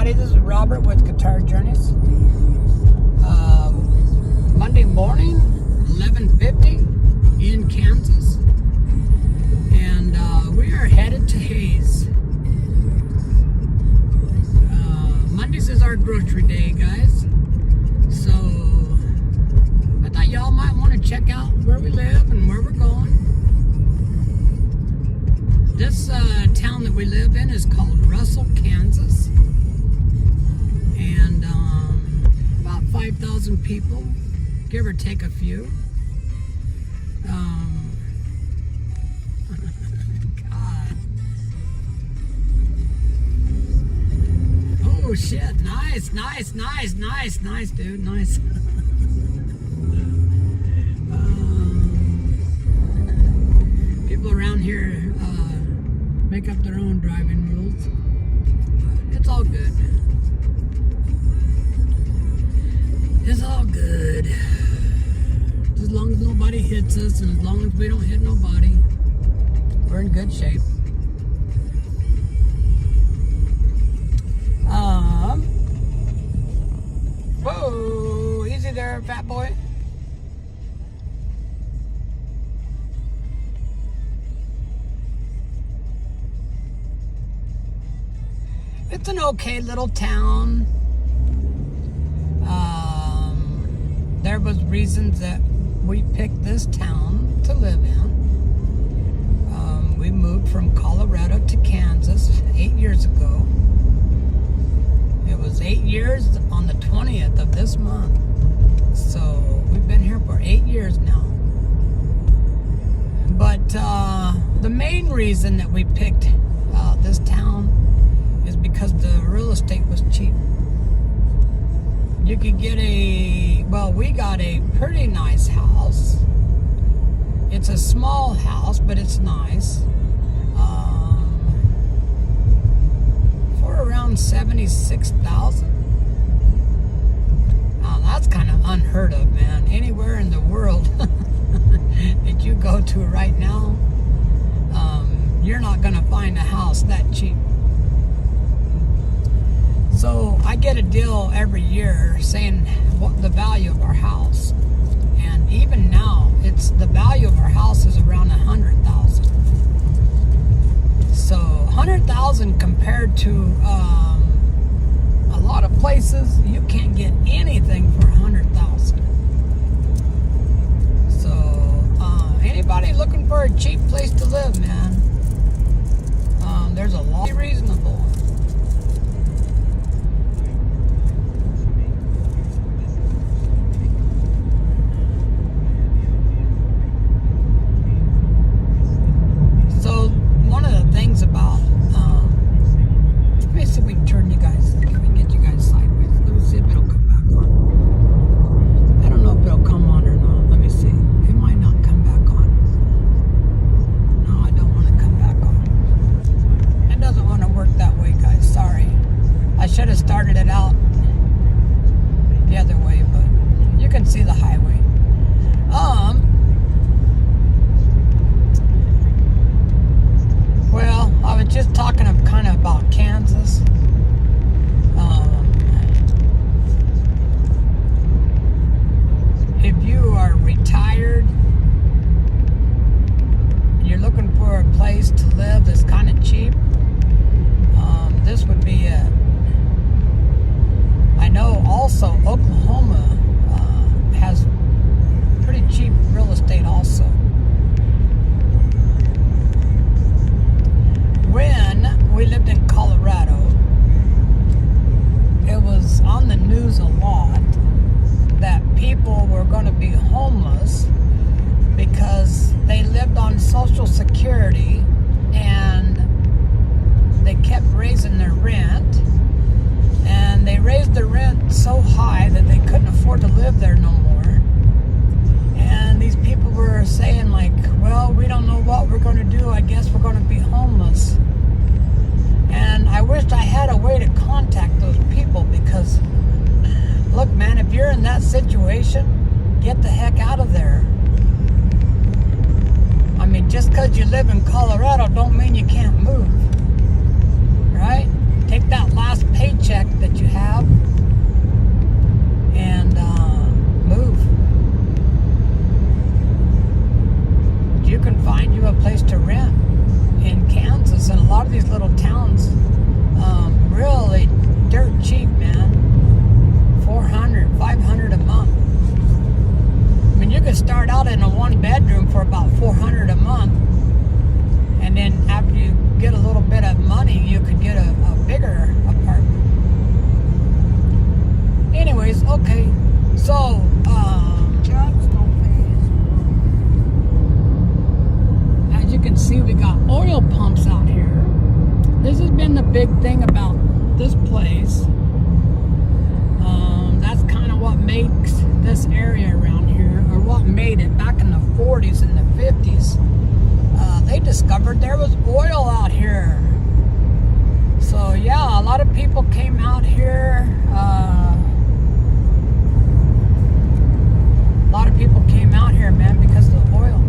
everybody. This is Robert with Guitar Journeys. Monday morning, 11:50 in Kansas, and we are headed to Hays. Mondays is our grocery day, guys. So I thought y'all might want to check out where we live and where we're going. This town that we live in is called Russell, Kansas, and about 5,000 people, give or take a few. God. Oh shit! Nice, dude. Nice. People around here make up their own driving rules. It's all good. It's all good. As long as nobody hits us and as long as we don't hit nobody, we're in good shape. Whoa, easy there, fat boy. It's an okay little town. There was reasons that we picked this town to live in. We moved from Colorado to Kansas 8 years ago. It was 8 years on the 20th of this month. So we've been here for 8 years now. But the main reason that we picked this town is because the real estate was cheap. You could get we got a pretty nice house. It's a small house, but it's nice. For around $76,000. That's kind of unheard of, man. Anywhere in the world that you go to right now, you're not gonna find a house that cheap. So I get a deal every year saying what the value of our house, and even now, the value of our house is around $100,000. So $100,000 compared to a lot of places, you can't get anything for $100,000. So anybody looking for a cheap place to live, man, there's a lot reasonable. About let me see if we can turn you guys, if we can get you guys sideways. Let me see if it'll come back on. I don't know if it'll come on or not. Let me see. It might not come back on. No, I don't want to come back on. It doesn't want to work that way, guys. Sorry. I should have started it out the other way, but you can see the highway. Well, I was just talking kind of about Kansas. If you are retired, you're looking for a place to live that's kind of cheap, this would be it. I know also Oklahoma has pretty cheap real estate also. When we lived in Colorado, it was on the news a lot that people were going to be homeless because they lived on Social Security and they kept raising their rent, and they raised their rent so high that they couldn't afford to live there no more. And these people were saying like, well, we don't know what we're going to do. I guess we're going to be homeless. And I wished I had a way to contact those people, because look, man, if you're in that situation, get the heck out of there. I mean, just because you live in Colorado don't mean you can't move, right? Take that last pay paycheck that you have and move. You can find you a place to rent in Kansas, and a lot of these little towns, really dirt cheap, man. $400, $500 a month. I mean, you could start out in a one bedroom for about $400 a month, and then after you get a little bit of money, you could get a bigger apartment. Anyways, okay, so Jobs don't pay as as you can see, we got oil pumps out here. This has been the big thing about this place. That's kind of what makes this area around here, or what made it back in the 40s and the 50s. They discovered there was oil out here. So yeah, a lot of people came out here. A lot of people came out here, man, because of the oil.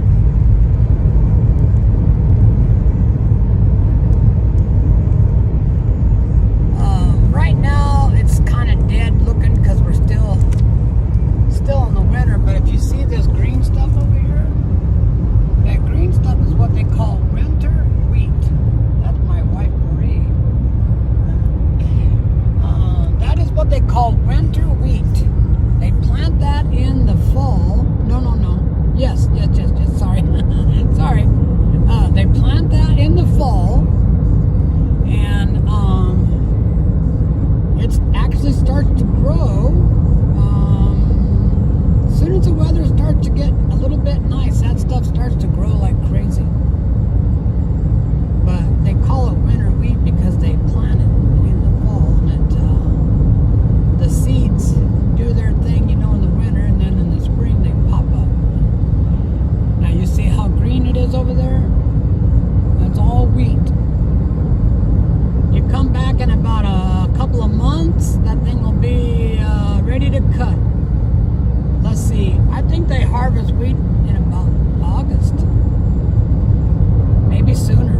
Right now, it's kind of dead looking because we're still in the winter. But if you see this green stuff over here, that green stuff is what they call winter wheat. That's my wife Marie. That is what they call winter wheat. They plant that in the fall. No. Yes. Sorry. Sorry. They plant that in the fall, and it actually starts to grow. As soon as the weather starts to get a little bit nice, that stuff starts to grow like crazy. But they call it winter wheat because they plant it in the fall, and the seeds do their thing, in the winter, and then in the spring they pop up. Now you see how green it is over there? That's all wheat. You come back in about a couple of months, that thing will be ready to cut. Let's see, I think they harvest wheat in about August. Maybe sooner.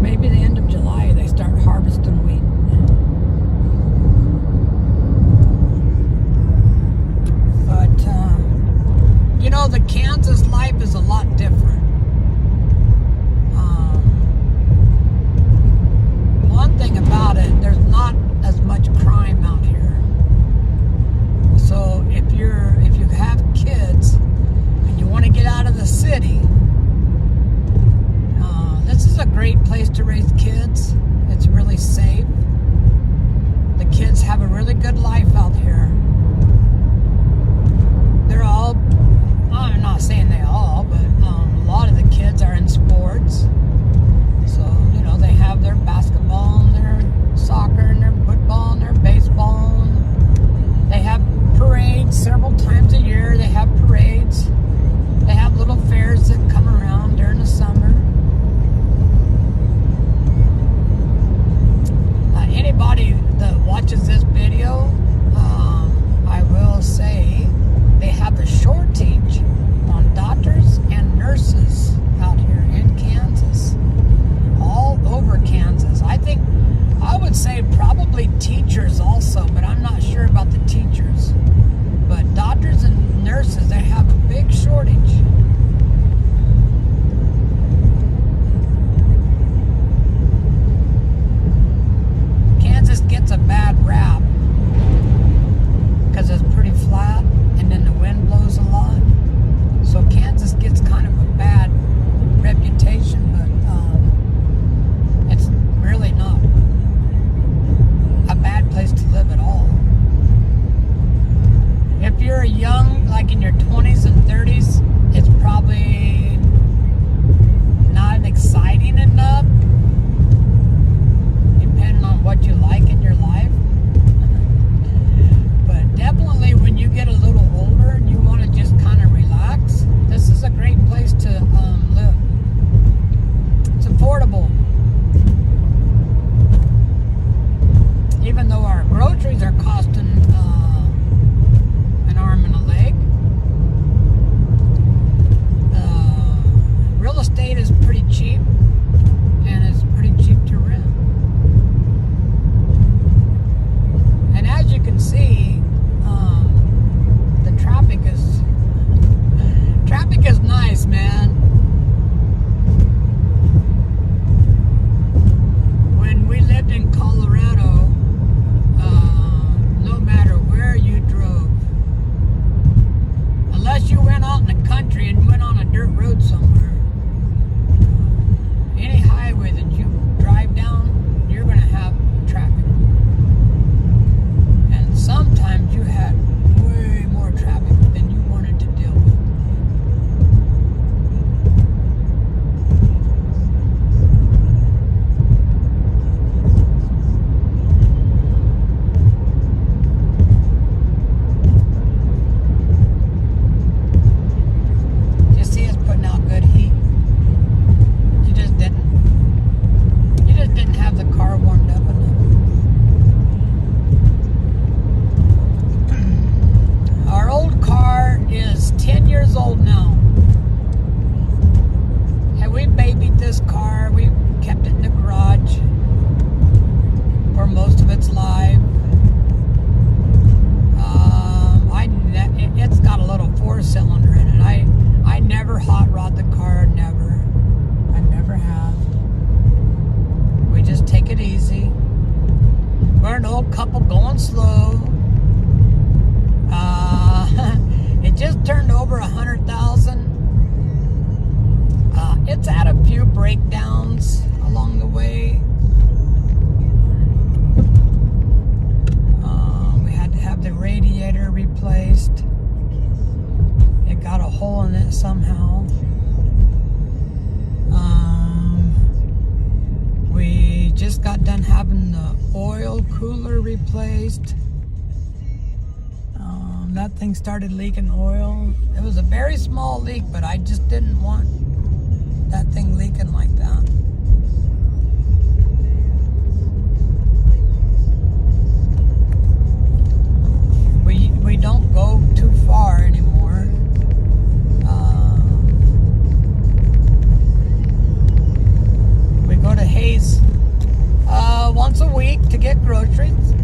Maybe the end of July they start harvesting wheat. But, the Kansas life is a lot different. One thing about it, there's not as much crime out here. So if you have kids and you want to get out of the city, this is a great place to raise kids. It's really safe. The kids have a really good life out here. They're all, I'm not saying they all, but a lot of the kids are in sports. So, they have their basketball and their soccer and their football and their baseball. And they have parades several times a year. They have parades. They have little fairs that come around during the summer. Anybody that watches this video, I will say they have a shortage on doctors and nurses this car. We kept it in the garage for most of its life. It's got a little 4-cylinder in it. I never hot rod the car, never. I never have. We just take it easy. We're an old couple going slow. It just turned over 100,000. It's had a few breakdowns along the way. We had to have the radiator replaced. It got a hole in it somehow. We just got done having the oil cooler replaced. That thing started leaking oil. It was a very small leak, but I just didn't want that thing leaking like that. We don't go too far anymore. We go to Hayes once a week to get groceries.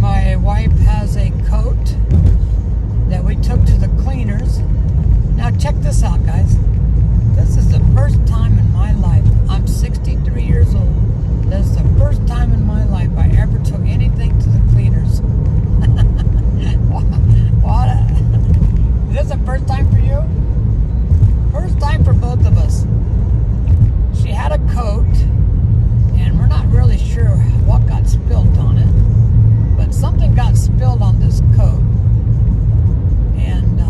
My wife has a coat that we took to the cleaners. Now check this out, guys. This is the first time in my life. I'm 63 years old. This is the first time in my life I ever took anything to the cleaners. What? Is this the first time for you? First time for both of us. She had a coat, and we're not really sure what got spilled on it, but something got spilled on this coat. And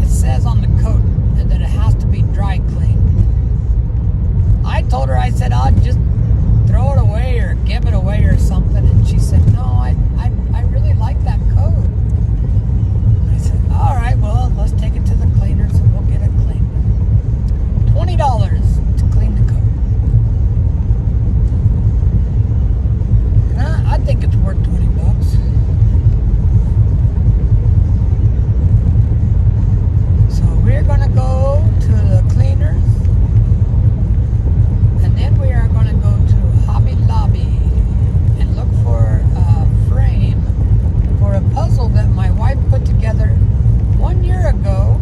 it says on the coat that it has to be dry cleaned. I told her, I said, I'll just throw it away or give it away or something. And she said, no, I really like that coat. I said, all right, well, let's take it to the cleaners and we'll get it cleaned. $20 to clean the coat. I think it's worth $20. We're going to go to the cleaners, and then we are going to go to Hobby Lobby and look for a frame for a puzzle that my wife put together 1 year ago.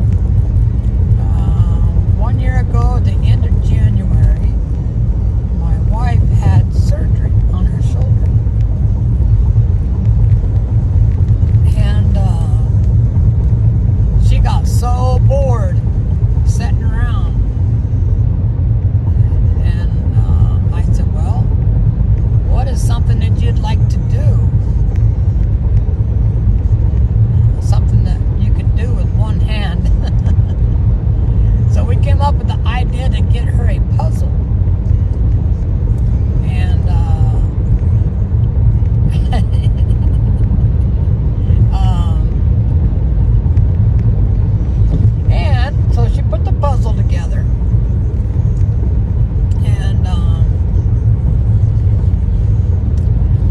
1 year ago, at the end of January, my wife had surgery on her shoulder. And she got so bored sitting around, and I said, well, what is something that you'd like to do? Something that you could do with one hand. So we came up with the idea to get her a puzzle. And and so she put the puzzle together, and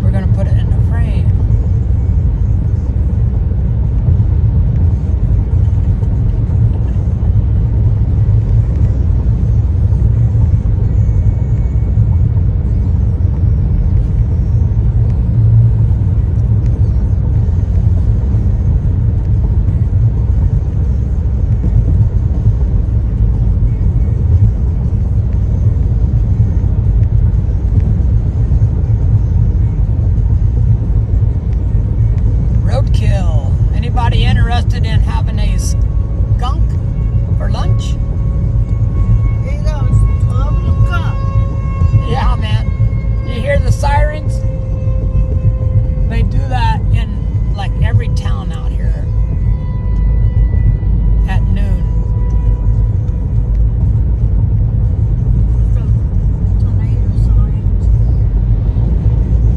we're going to put it in a frame. Roadkill. Anybody interested in having a skunk for lunch? Here goes 12 o'clock. Yeah, man. You hear the sirens? They do that in like every town out here at noon. Tornado signs.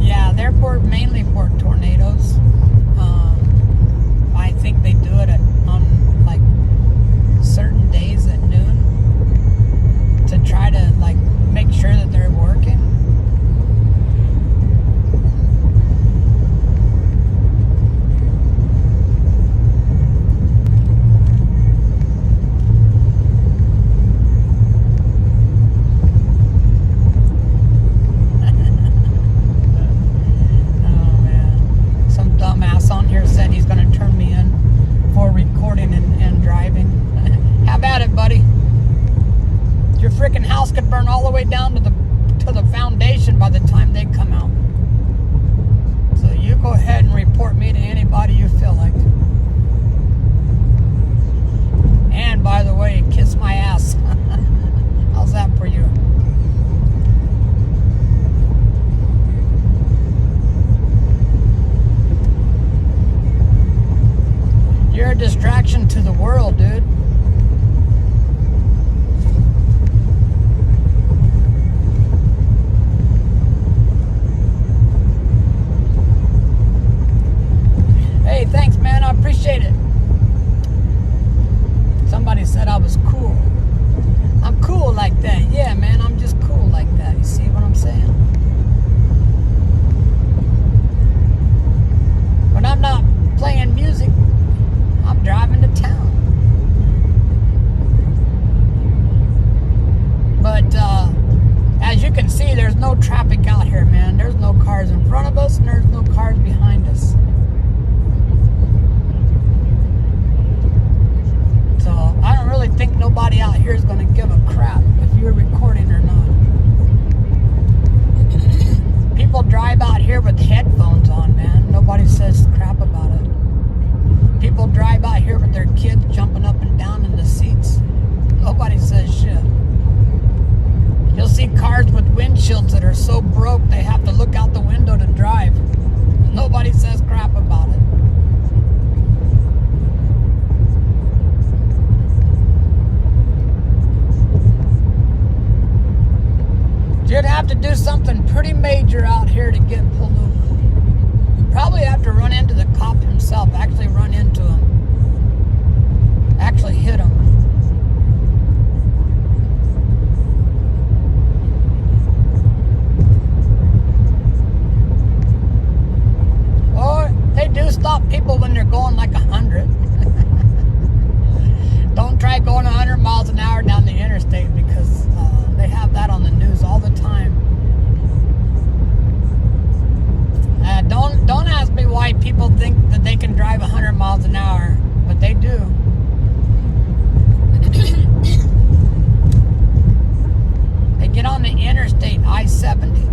Yeah, they're mainly for tornadoes. I think they do it at freaking house could burn all the way down to the foundation by the time they come out. So you go ahead and report me to anybody you feel like. And by the way, kiss my ass. How's that for you? You're a distraction to the world, dude. Hey, thanks, man. I appreciate it. Somebody said I was cool. I'm cool like that. Yeah, man, I'm just cool like that. You see what I'm saying? When I'm not playing music, I'm driving to town. But as you can see, there's no traffic out here, man. There's no cars in front of us and there's no cars behind us. So I don't really think nobody out here is going to give a crap if you're recording or not. People drive out here with headphones on, man. Nobody says crap about it. People drive out here with their kids jumping up and down in the seats. Nobody says shit. You'll see cars with windshields that are so broke they have to look out the window to drive. Nobody says crap about it. You'd have to do something pretty major out here to get pulled over. You'd probably have to run into the cop himself, actually run into him. Actually hit him. Or they do stop people when they're going like 100. Don't try going 100 miles an hour down the interstate because they have that on the news all the time. Don't ask me why people think that they can drive 100 miles an hour, but they do. They get on the interstate, I-70,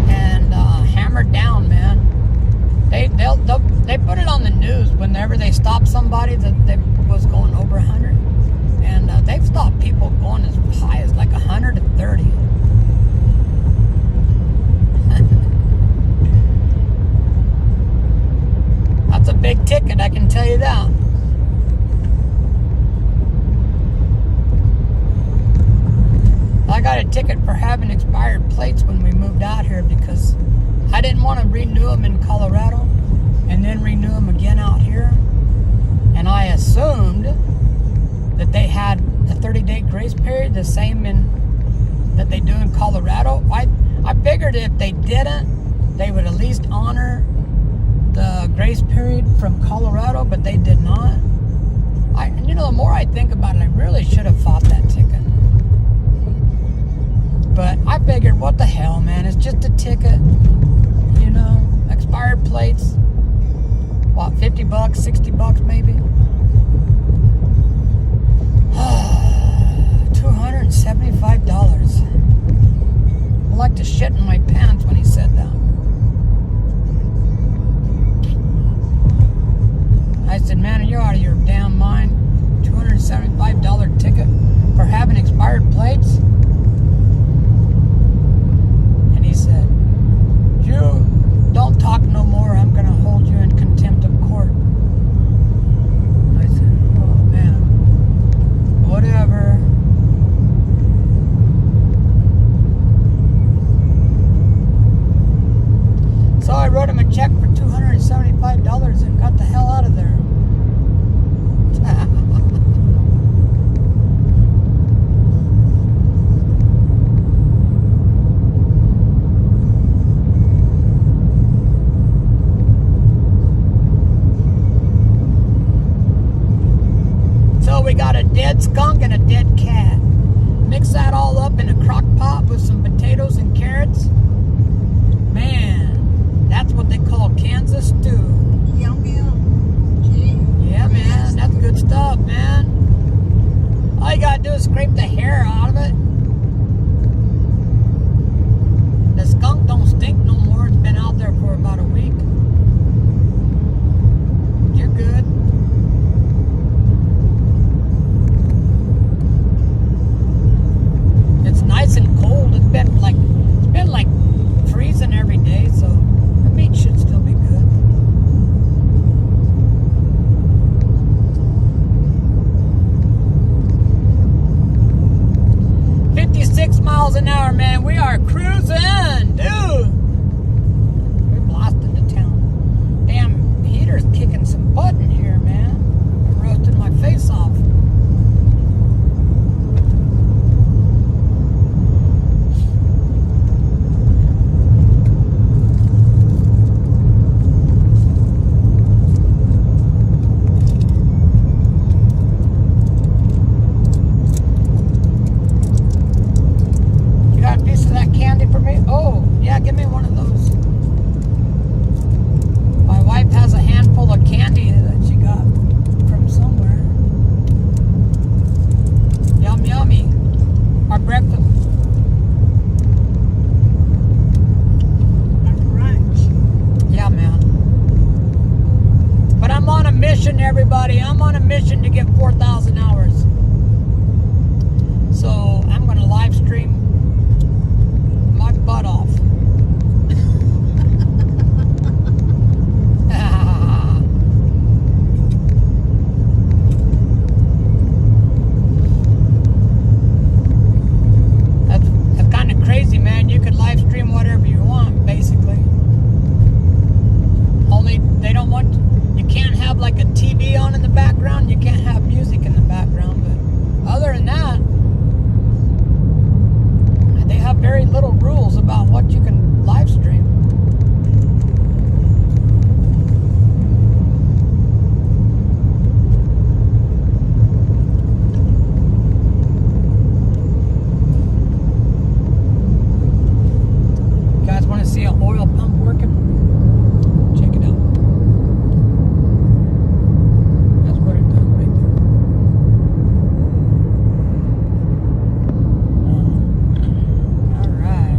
and hammer down, man. They put it on the news whenever they stop somebody that they was going over 100, and they've stopped people going as high as like 130. That's a big ticket, I can tell you that. I got a ticket for having expired plates when we moved out here because I didn't want to renew them in Colorado and then renew them again out here. And I assumed that they had a 30-day grace period, the same that they do in Colorado. I figured if they didn't, they would at least honor the grace period from Colorado, but they did not. The more I think about it, I really should have fought that ticket. But I figured, what the hell, man? It's just a ticket. Expired plates. What, $50, $60 maybe? $275. I like to shit in my pants when he said that. I said, man, you're out of your damn mind. $275 ticket for having expired plates? And he said, you don't talk no more. I'm going to hold you in contempt of court. I said, oh, man. Whatever. So I wrote him a check for $275 and got the hell out of there. So we got a dead skunk and a dead cat. Mix that all up in a crock pot with some potatoes and carrots. Man, that's what they call Kansas stew. Yum, yum. Gee. Yeah, man, that's good stuff, man. All you gotta do is scrape the hair an hour, man. We are cruising, dude. We're blasted to town. Damn, heater's kicking some butt in here, man. I'm roasting my face off. Give me one of those. My wife has a handful of candy that she got from somewhere. Yum, yummy. Our breakfast. Our brunch. Yeah, man. But I'm on a mission, everybody. I'm on a mission to get 4,000 hours. So I'm going to live stream my butt off. Crazy, man. You could live stream whatever you want, basically. Only they don't want, you can't have like a TV on in the background, you can't have music in the background, but other than that, they have very little rules about what you can live stream. Want to see an oil pump working? Check it out. That's what it does right there. All right.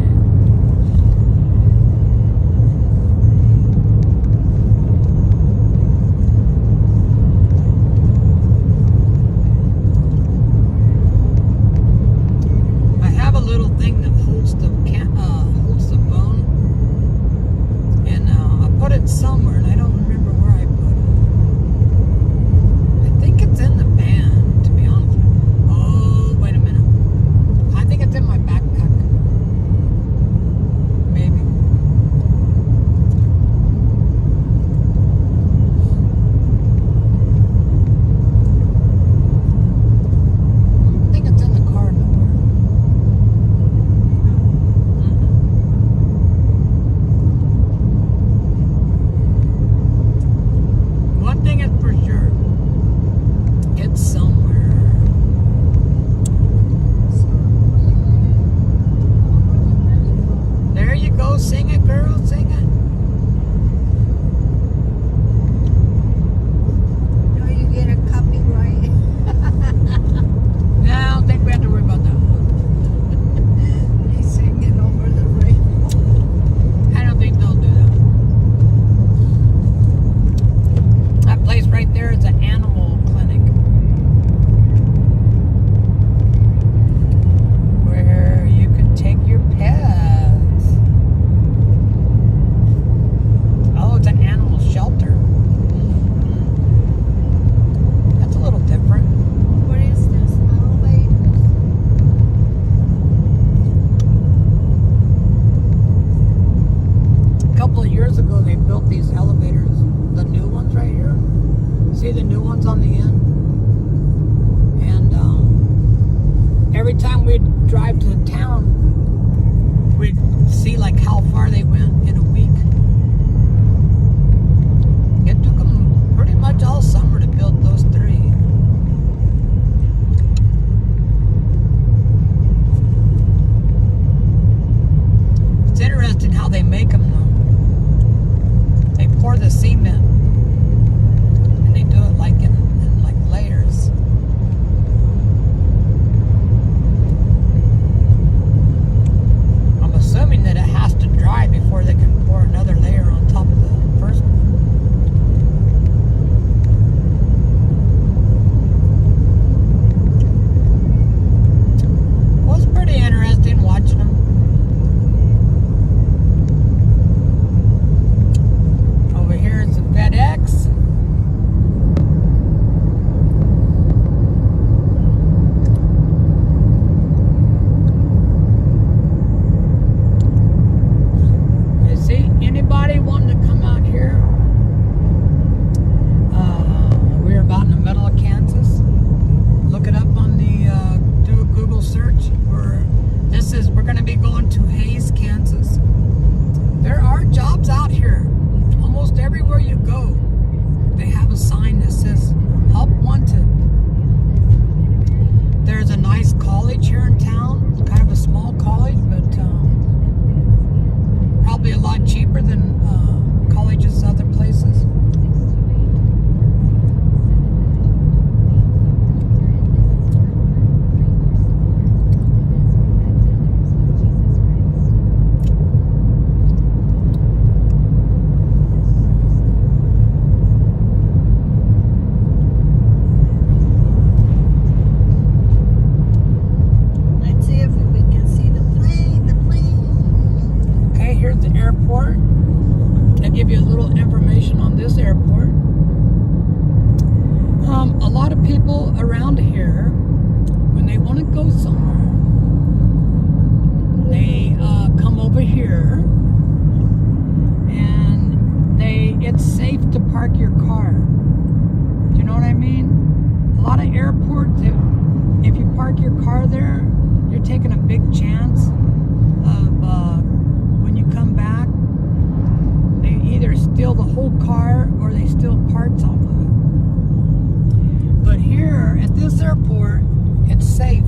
college here in town. It's kind of a small college, but probably a lot cheaper than colleges other places. Let's see if we can see the plane. The plane. Okay, here's the airport. I'll give you a little information on this airport. A lot of people around here, when they want to go somewhere, they come over here, and it's safe to park your car. Do you know what I mean? A lot of airports, if you park your car there, you're taking a big chance of when you come back, they either steal the whole car or they steal parts off of it. But here at this airport, it's safe.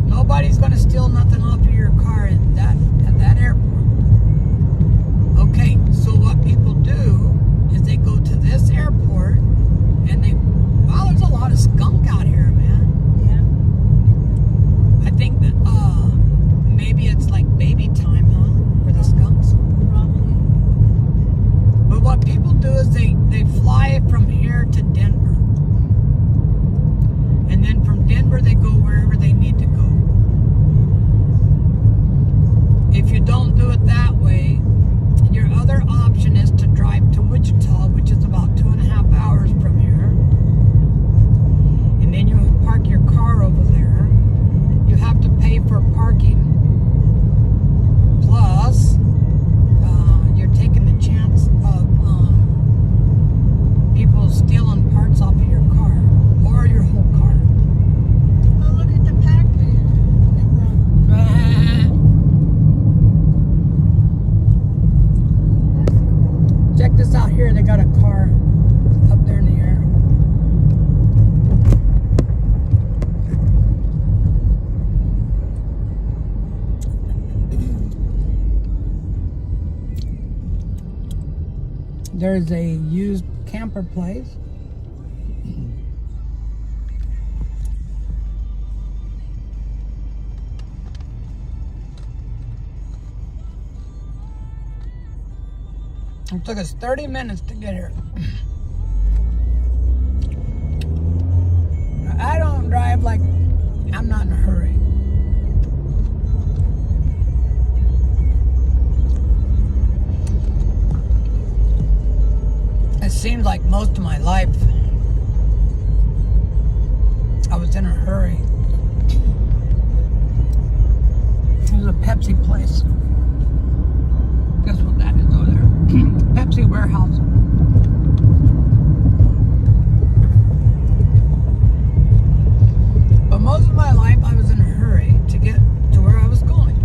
Nobody's gonna steal nothing off of your car at that airport. Okay, so what people do is they go to this airport and there's a lot of skunk out here, man. Yeah. I think that maybe it's like baby time, huh, for the skunks. Probably. But what people do is they fly from here to Denver. And then from Denver they go wherever they need to go. If you don't do it that way, your other option is to drive to Wichita, which is about 2.5 hours from here. And then you park your car over there. You have to pay for parking. Plus, you're taking the chance of people stealing parts off of your car or your whole car. Oh, look at the Pac-Man. Check this out here. They got a car up there in the air. There's a used camper place. It took us 30 minutes to get here. I don't drive like I'm not in a hurry. It seems like most of my life I was in a hurry. There's a Pepsi place. Guess what that is over there? Pepsi warehouse. But most of my life I was in a hurry to get to where I was going.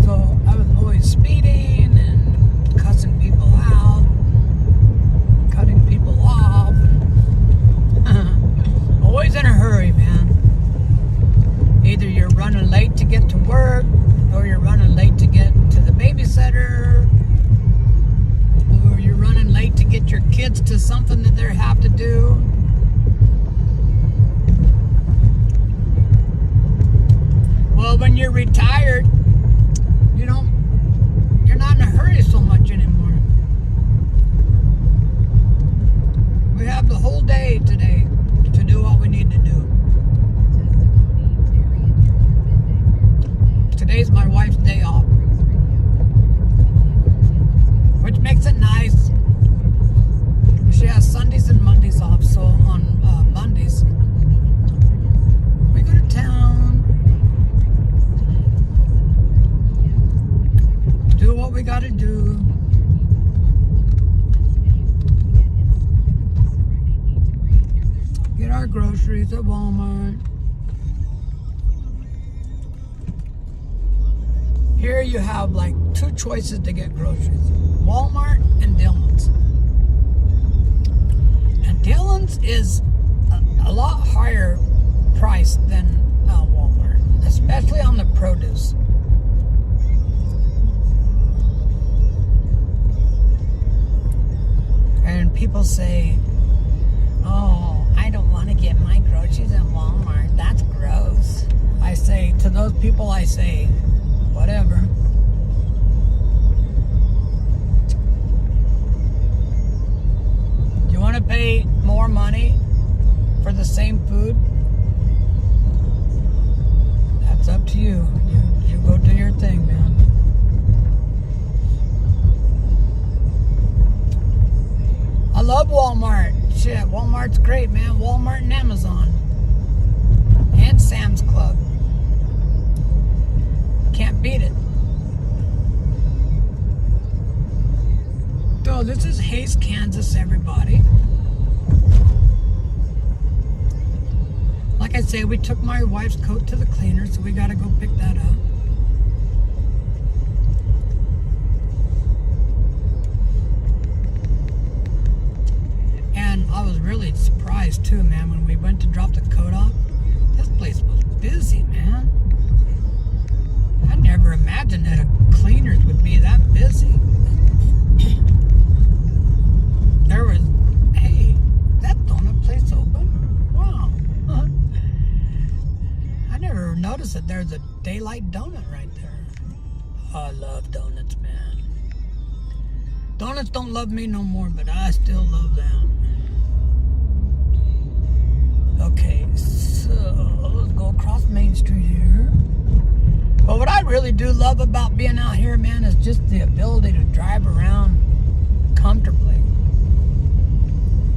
So I was always speeding and cussing people out, cutting people off. Always in a hurry, man. Either you're running late to get to work, or you're running late to get to the babysitter, or you're running late to get your kids to something that they have to do. Well, when you're retired, you're not in a hurry so much anymore. We have the whole day today to do what we need to do. Today's my wife's day off, which makes it nice. She has Sundays and Mondays off, so on Mondays we go to town, do what we gotta do. Get our groceries at Walmart. Here you have like two choices to get groceries: Walmart and Dillon's. And Dillon's is a lot higher price price than Walmart, especially on the produce. And people say, oh, I don't want to get my groceries at Walmart. That's gross. I say, to those people, I say, whatever. Do you want to pay more money for the same food? That's up to you. You go do your thing, man. I love Walmart. Shit, Walmart's great, man. Walmart and Amazon. And Sam's Club. Can't beat it. So this is Hays, Kansas, everybody. Like I say, we took my wife's coat to the cleaner, so we gotta go pick that up. And I was really surprised too, man, when we went to drop the coat off. This place was busy, man. I never imagined that a cleaners would be that busy. There was, hey, that donut place open? Wow. Huh. I never noticed that there's a Daylight Donut right there. Oh, I love donuts, man. Donuts don't love me no more, but I still love them. Okay, so let's go across Main Street here. But what I really do love about being out here, man, is just the ability to drive around comfortably.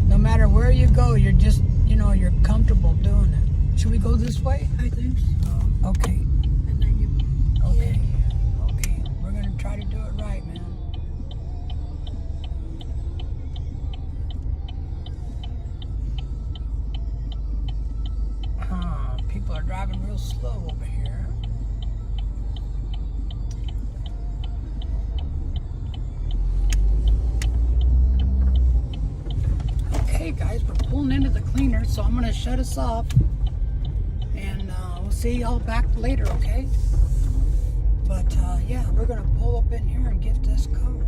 No matter where you go, you're just, you're comfortable doing it. Should we go this way? I think so. Okay. And then you. Okay. Okay. We're going to try to do it right, man. People are driving real slow over here. Okay, guys, we're pulling into the cleaner, so I'm going to shut us off. And we'll see y'all back later, okay? But, yeah, we're going to pull up in here and get this coat.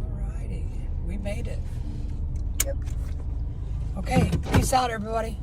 Alrighty. We made it. Yep. Okay, peace out, everybody.